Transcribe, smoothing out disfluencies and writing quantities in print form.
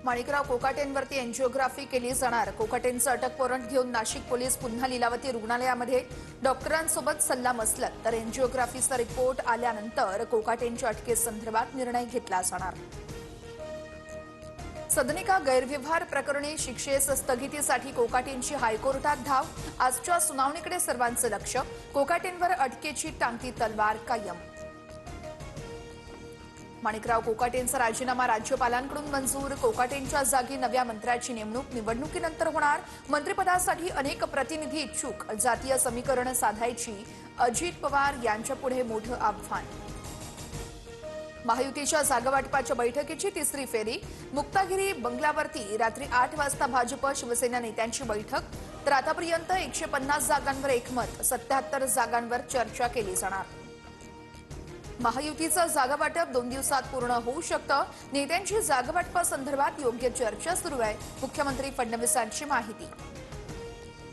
Manikrao कोकाटेंवरती angiography केली जाणार। कोकाटेंचं अटक वॉरंट घेऊन नाशिक पोलीस पुन्हा लीलावती रुग्णालयामध्ये डॉक्टरांसोबत सल्लामसलत। तर एन्जिओग्राफीचा रिपोर्ट आल्यानंतर कोकाटेंच्या अटकेसंदर्भात निर्णय घेतला जाणार। सदनिका गैरव्यवहार प्रकरणी शिक्षेस स्थगितीसाठी कोकाटेंची हायकोर्टात धाव। आजच्या सुनावणीकडे सर्वांचं लक्ष। कोकाटेंवर अटकेची टांगती तलवार कायम। माणिकराव कोकाटेंचा राजीनामा राज्यपालांकडून मंजूर। कोकाटेंच्या जागी नव्या मंत्र्याची नेमणूक निवडणुकीनंतर होणार। मंत्रिपदासाठी अनेक प्रतिनिधी इच्छुक। जातीय समीकरण साधायची अजित पवार यांच्यापुढे मोठं आव्हान। महायुतीच्या जागावाटपाच्या बैठकीची तिसरी फेरी। मुक्तागिरी बंगल्यावरती रात्री 8 वाजता भाजप शिवसेना नेत्यांची बैठक। तर आतापर्यंत 150 जागांवर एकमत। 77 जागांवर चर्चा केली जाणार। महायुतीचं जागावाटप 2 दिवसात पूर्ण होऊ शकतं। नेत्यांची जागावाटपासंदर्भात योग्य चर्चा सुरू आहे। मुख्यमंत्री फडणवीसांची माहिती।